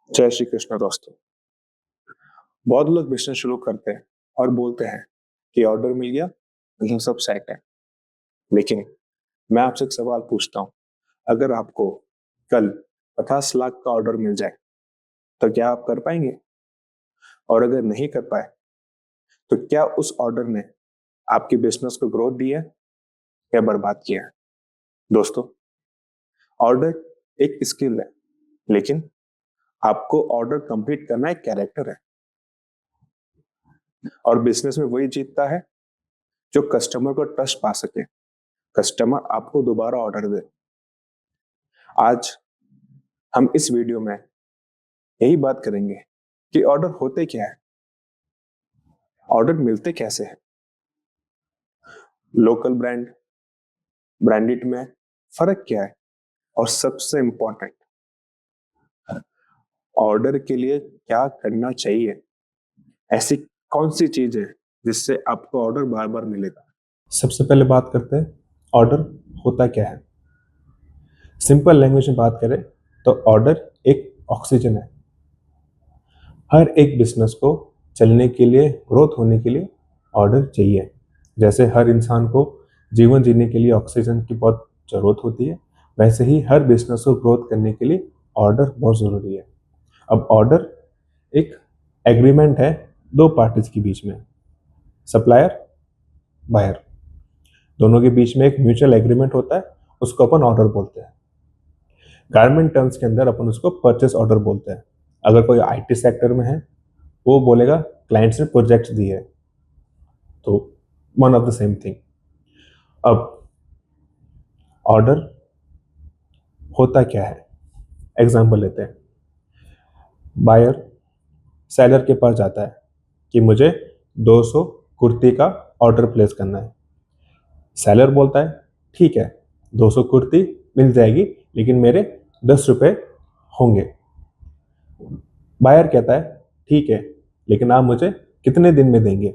जय श्री कृष्ण दोस्तों। बहुत लोग बिजनेस शुरू करते हैं और बोलते हैं कि ऑर्डर मिल गया मतलब सब सेट है। लेकिन मैं आपसे एक सवाल पूछता हूँ, अगर आपको कल 50 लाख का ऑर्डर मिल जाए तो क्या आप कर पाएंगे? और अगर नहीं कर पाए तो क्या उस ऑर्डर ने आपकी बिजनेस को ग्रोथ दी है या बर्बाद किया है? दोस्तों, ऑर्डर एक स्किल है, लेकिन आपको ऑर्डर कंप्लीट करना एक कैरेक्टर है। और बिजनेस में वही जीतता है जो कस्टमर को ट्रस्ट पा सके, कस्टमर आपको दोबारा ऑर्डर दे। आज हम इस वीडियो में यही बात करेंगे कि ऑर्डर होते क्या है, ऑर्डर मिलते कैसे हैं, लोकल ब्रांड ब्रांडेड में फर्क क्या है, और सबसे इंपॉर्टेंट, ऑर्डर के लिए क्या करना चाहिए। ऐसी कौन सी चीज है जिससे आपको ऑर्डर बार बार मिलेगा। सबसे पहले बात करते हैं ऑर्डर होता क्या है। सिंपल लैंग्वेज में बात करें तो ऑर्डर एक ऑक्सीजन है। हर एक बिजनेस को चलने के लिए, ग्रोथ होने के लिए ऑर्डर चाहिए। जैसे हर इंसान को जीवन जीने के लिए ऑक्सीजन की बहुत ज़रूरत होती है, वैसे ही हर बिजनेस को ग्रोथ करने के लिए ऑर्डर बहुत ज़रूरी है। अब ऑर्डर एक एग्रीमेंट है दो पार्टीज के बीच में, सप्लायर बायर, दोनों के बीच में एक म्यूचुअल एग्रीमेंट होता है, उसको अपन ऑर्डर बोलते हैं। गारमेंट टर्म्स के अंदर अपन उसको परचेस ऑर्डर बोलते हैं। अगर कोई आईटी सेक्टर में है, वो बोलेगा क्लाइंट्स ने प्रोजेक्ट दिए है, तो one of the same thing. अब ऑर्डर होता क्या है, एग्जांपल लेते हैं। बायर सेलर के पास जाता है कि मुझे 200 कुर्ती का ऑर्डर प्लेस करना है। सेलर बोलता है ठीक है, 200 कुर्ती मिल जाएगी, लेकिन मेरे 10 रुपये होंगे। बायर कहता है ठीक है, लेकिन आप मुझे कितने दिन में देंगे?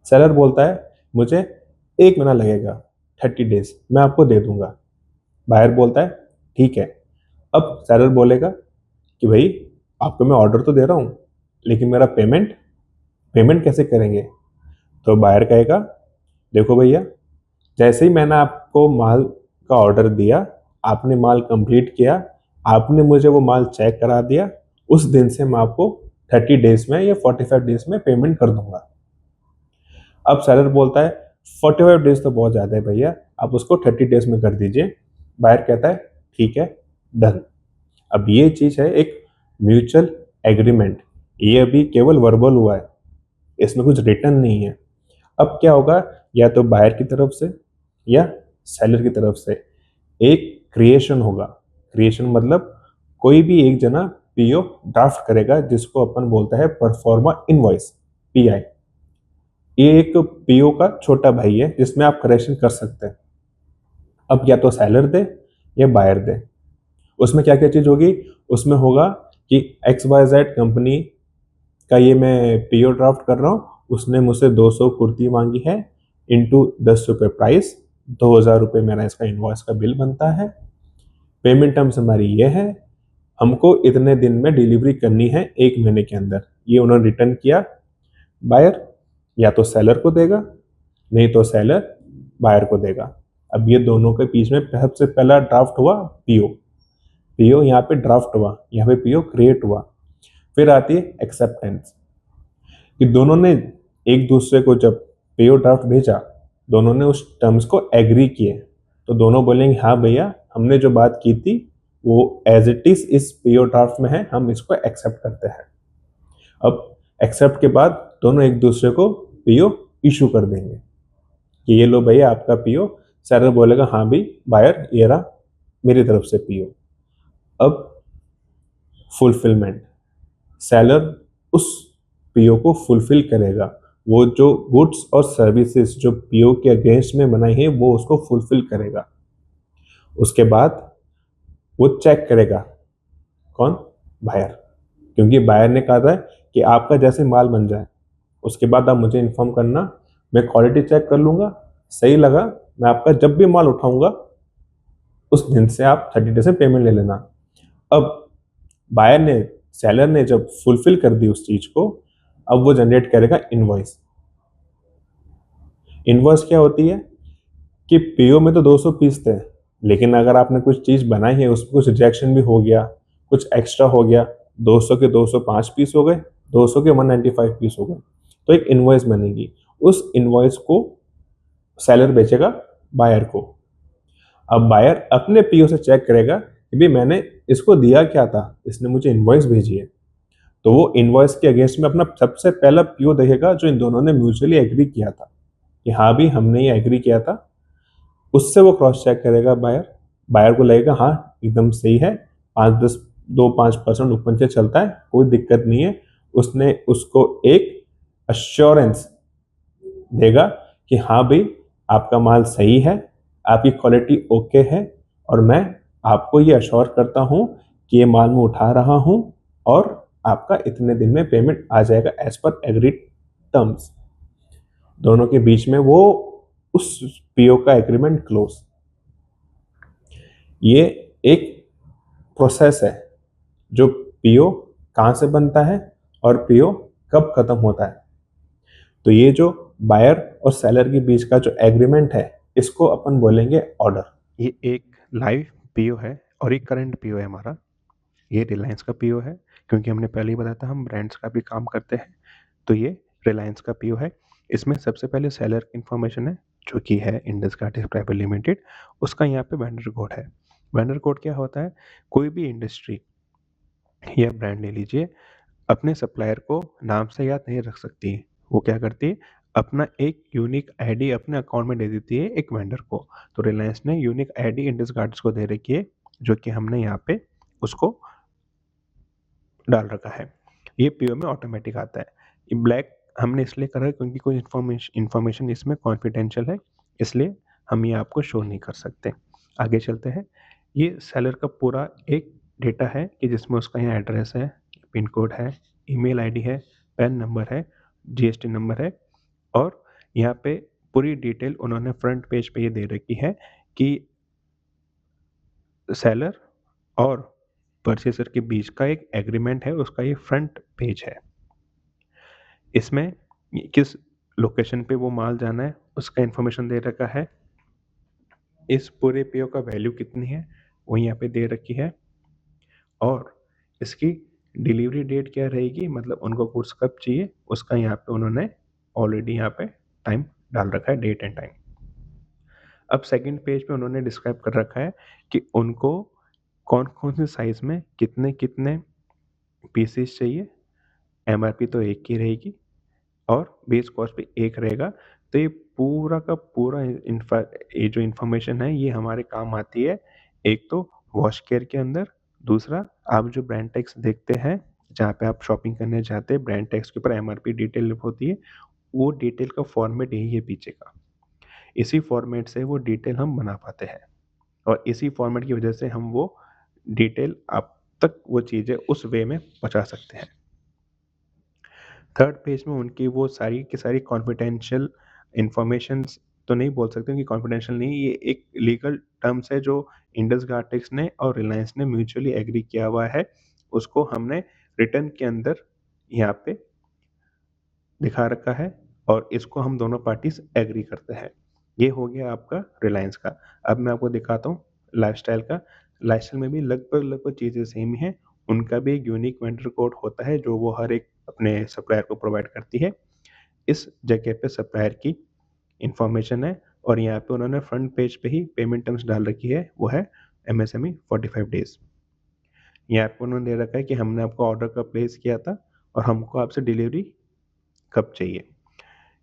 सेलर बोलता है मुझे 1 महीना लगेगा, 30 डेज, मैं आपको दे दूंगा। बायर बोलता है ठीक है। अब सेलर बोलेगा कि भाई, आपको मैं ऑर्डर तो दे रहा हूँ, लेकिन मेरा पेमेंट पेमेंट कैसे करेंगे? तो बायर कहेगा देखो भैया, जैसे ही मैंने आपको माल का ऑर्डर दिया, आपने माल कंप्लीट किया, आपने मुझे वो माल चेक करा दिया, उस दिन से मैं आपको 30 डेज में या 45 डेज में पेमेंट कर दूंगा। अब सेलर बोलता है 45 डेज तो बहुत ज़्यादा है भैया, आप उसको 30 डेज में कर दीजिए। बायर कहता है ठीक है, डन। अब ये चीज़ है एक म्यूचुअल एग्रीमेंट, ये अभी केवल वर्बल हुआ है, इसमें कुछ रिटर्न नहीं है। अब क्या होगा, या तो बायर की तरफ से या सेलर की तरफ से एक क्रिएशन होगा। क्रिएशन मतलब कोई भी एक जना पीओ ड्राफ्ट करेगा, जिसको अपन बोलता है परफॉर्मा इनवॉइस, पीआई। ये एक पीओ का छोटा भाई है जिसमें आप करेक्शन कर सकते हैं। अब या तो सेलर दे या बायर दे। उसमें क्या क्या चीज़ होगी, उसमें होगा कि एक्स वाई जेड कंपनी का ये मैं पीओ ड्राफ्ट कर रहा हूँ, उसने मुझसे 200 कुर्ती मांगी है, इंटू 10 रुपये प्राइस, 2000 रुपये मेरा इसका इन्वॉइस का बिल बनता है। पेमेंट टर्म्स हमारी ये है, हमको इतने दिन में डिलीवरी करनी है, 1 महीने के अंदर। ये उन्होंने रिटर्न किया। बायर या तो सेलर को देगा, नहीं तो सेलर बायर को देगा। अब ये दोनों के बीच में सबसे पहला ड्राफ्ट हुआ पीओ। पीओ यहाँ पे ड्राफ्ट हुआ, यहाँ पे पीओ क्रिएट हुआ। फिर आती है एक्सेप्टेंस, कि दोनों ने एक दूसरे को जब पीओ ड्राफ्ट भेजा, दोनों ने उस टर्म्स को एग्री किए, तो दोनों बोलेंगे हाँ भैया, हमने जो बात की थी वो एज इट इज इस पीओ ड्राफ्ट में है, हम इसको एक्सेप्ट करते हैं। अब एक्सेप्ट के बाद दोनों एक दूसरे को पीओ इशू कर देंगे कि ये लो भैया आपका पीओ। सेलर बोलेगा हाँ भी बायर, ये रहा मेरी तरफ से पीओ। अब फुलफिलमेंट, सेलर उस पीओ को फुलफिल करेगा। वो जो गुड्स और सर्विसेज जो पीओ के अगेंस्ट में बनाई है, वो उसको फुलफिल करेगा। उसके बाद वो चेक करेगा, कौन? बायर। क्योंकि बायर ने कहा था कि आपका जैसे माल बन जाए, उसके बाद आप मुझे इन्फॉर्म करना, मैं क्वालिटी चेक कर लूँगा, सही लगा, मैं आपका जब भी माल उठाऊंगा उस दिन से आप 30 डेज में पेमेंट ले लेना। अब बायर ने सेलर ने जब फुलफिल कर दी उस चीज को, अब वो जनरेट करेगा इनवॉइस। इनवॉइस क्या होती है कि पीओ में तो 200 पीस थे, लेकिन अगर आपने कुछ चीज बनाई है, उसमें कुछ रिजेक्शन भी हो गया, कुछ एक्स्ट्रा हो गया, 200 के 205 पीस हो गए, 200 के 195 पीस हो गए, तो एक इनवॉइस बनेगी। उस इनवॉइस को सेलर बेचेगा बायर को। अब बायर अपने पीओ से चेक करेगा कि भाई मैंने इसको दिया क्या था, इसने मुझे इनवॉइस भेजी है, तो वो इनवॉइस के अगेंस्ट में अपना सबसे पहला पीओ देखेगा जो इन दोनों ने म्यूचुअली एग्री किया था कि हाँ भी हमने ये एग्री किया था। उससे वो क्रॉस चेक करेगा बायर। बायर को लगेगा हाँ एकदम सही है, 5-10 2-5% ऊपर से चलता है, कोई दिक्कत नहीं है। उसने उसको एक अश्योरेंस देगा कि हाँ भाई आपका माल सही है, आपकी क्वालिटी ओके है, और मैं आपको ये अश्योर करता हूँ कि ये माल मैं उठा रहा हूँ और आपका इतने दिन में पेमेंट आ जाएगा एज पर एग्रीड टर्म्स। दोनों के बीच में वो उस पीओ का एग्रीमेंट क्लोज। ये एक प्रोसेस है जो पीओ कहाँ से बनता है और पीओ कब खत्म होता है। तो ये जो बायर और सेलर के बीच का जो एग्रीमेंट है, इसको अपन बोलेंगे ऑर्डर। ये एक लाइव पीओ है और एक करंट पीओ है हमारा। ये रिलायंस का पीओ है, क्योंकि हमने पहले ही बताया था हम ब्रांड्स का भी काम करते हैं। तो ये रिलायंस का पीओ है। इसमें सबसे पहले सेलर की इन्फॉर्मेशन है, जो कि है इंडस कार्टिस प्राइवेट लिमिटेड। उसका यहाँ पे वेंडर कोड है। वेंडर कोड क्या होता है, कोई भी इंडस्ट्री या ब्रांड ले लीजिए, अपने सप्लायर को नाम से याद नहीं रख सकती। वो क्या करती है, अपना एक यूनिक आईडी अपने अकाउंट में दे देती है एक वेंडर को। तो रिलायंस ने यूनिक आईडी इंडस गार्ड्स को दे रखी है, जो कि हमने यहाँ पे उसको डाल रखा है। ये पीओ में ऑटोमेटिक आता है। ये ब्लैक हमने इसलिए करा है क्योंकि कोई इन्फॉर्मेशन इसमें कॉन्फिडेंशियल है, इसलिए हम ये आपको शो नहीं कर सकते। आगे चलते हैं। ये सेलर का पूरा एक डेटा है कि जिसमें उसका यहाँ एड्रेस है, पिन कोड है, ईमेल आईडी है, पैन नंबर है, जीएसटी नंबर है, और यहाँ पे पूरी डिटेल उन्होंने फ्रंट पेज पे ये दे रखी है कि सेलर और परचेसर के बीच का एक एग्रीमेंट है, उसका ये फ्रंट पेज है। इसमें किस लोकेशन पे वो माल जाना है उसका इन्फॉर्मेशन दे रखा है। इस पूरे पीओ का वैल्यू कितनी है वो यहाँ पे दे रखी है, और इसकी डिलीवरी डेट क्या रहेगी, मतलब उनको गुड्स कब चाहिए उसका यहाँ पे उन्होंने ऑलरेडी यहाँ पे टाइम डाल रखा है, डेट एंड टाइम। अब सेकंड पेज पे उन्होंने डिस्क्राइब कर रखा है कि उनको कौन कौन से साइज में कितने कितने पीसेस चाहिए। एमआरपी तो एक ही रहेगी और बेस कॉस्ट भी एक रहेगा। तो ये पूरा का पूरा ये जो इन्फॉर्मेशन है ये हमारे काम आती है, एक तो वॉश केयर के अंदर, दूसरा आप जो ब्रांड टैग्स देखते हैं जहाँ पे आप शॉपिंग करने जाते हैं, ब्रांड टैग्स के ऊपर एमआरपी डिटेल होती है, वो डिटेल का फॉर्मेट यही है पीछे का। इसी फॉर्मेट से वो डिटेल हम बना पाते हैं, और इसी फॉर्मेट की वजह से हम वो डिटेल आप तक वो चीज़ें उस वे में पहुँचा सकते हैं। थर्ड पेज में उनकी वो सारी की सारी कॉन्फिडेंशियल इन्फॉर्मेशंस तो नहीं बोल सकते कि कॉन्फिडेंशियल नहीं, ये एक लीगल टर्म्स है जो इंडस गार्टेक्स ने और रिलायंस ने म्यूचुअली एग्री किया हुआ है। उसको हमने रिटर्न के अंदर यहाँ पे दिखा रखा है, और इसको हम दोनों पार्टीज एग्री करते हैं। ये हो गया आपका रिलायंस का। अब मैं आपको दिखाता हूँ लाइफस्टाइल का। लाइफस्टाइल में भी लगभग लगभग चीज़ें सेम ही हैं। उनका भी एक यूनिक वेंडर कोड होता है जो वो हर एक अपने सप्लायर को प्रोवाइड करती है। इस जगह पे सप्लायर की इंफॉर्मेशन है, और यहाँ पे उन्होंने फ्रंट पेज पे ही पेमेंट टर्म्स डाल रखी है, वो है MSME 45 डेज। यहाँ पे उन्होंने दे रखा है कि हमने आपको ऑर्डर कब प्लेस किया था और हमको आपसे डिलीवरी कब चाहिए।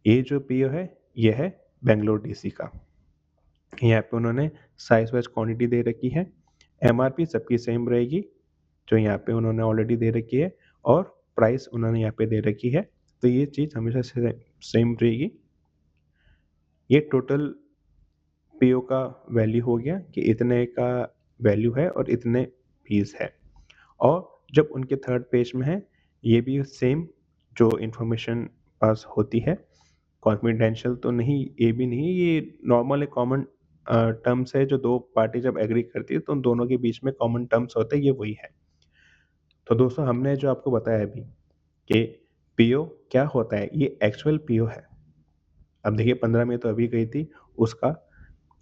ये जो पीओ है ये है बेंगलोर डीसी का। यहाँ पे उन्होंने साइज वाइज क्वांटिटी दे रखी है। एमआरपी सबकी सेम रहेगी जो यहाँ पे उन्होंने ऑलरेडी दे रखी है, और प्राइस उन्होंने यहाँ पे दे रखी है। तो ये चीज़ हमेशा से सेम रहेगी। ये टोटल पीओ का वैल्यू हो गया कि इतने का वैल्यू है और इतने फीस है। और जब उनके थर्ड पेज में है ये भी सेम जो इंफॉर्मेशन पास होती है, कॉन्फिडेंशियल तो नहीं, ये भी नहीं, ये नॉर्मल एक कॉमन टर्म्स है जो दो पार्टी जब एग्री करती है तो उन दोनों के बीच में कॉमन टर्म्स होते हैं, ये वही है। तो दोस्तों हमने जो आपको बताया अभी कि पीओ क्या होता है, ये एक्चुअल पीओ है। अब देखिए 15 में तो अभी गई थी, उसका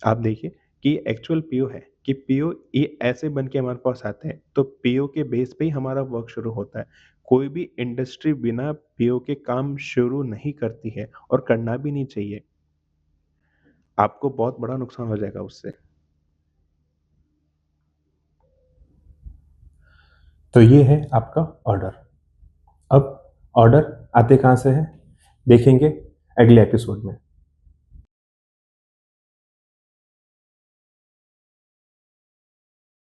आप देखिए कि एक्चुअल पीओ है कि पीओ ये ऐसे बन के हमारे पास आते हैं, तो पीओ के बेस पे ही हमारा वर्क शुरू होता है। कोई भी इंडस्ट्री बिना पीओ के काम शुरू नहीं करती है और करना भी नहीं चाहिए। आपको बहुत बड़ा नुकसान हो जाएगा उससे। तो ये है आपका ऑर्डर। अब ऑर्डर आते कहाँ से है, देखेंगे अगले एपिसोड में।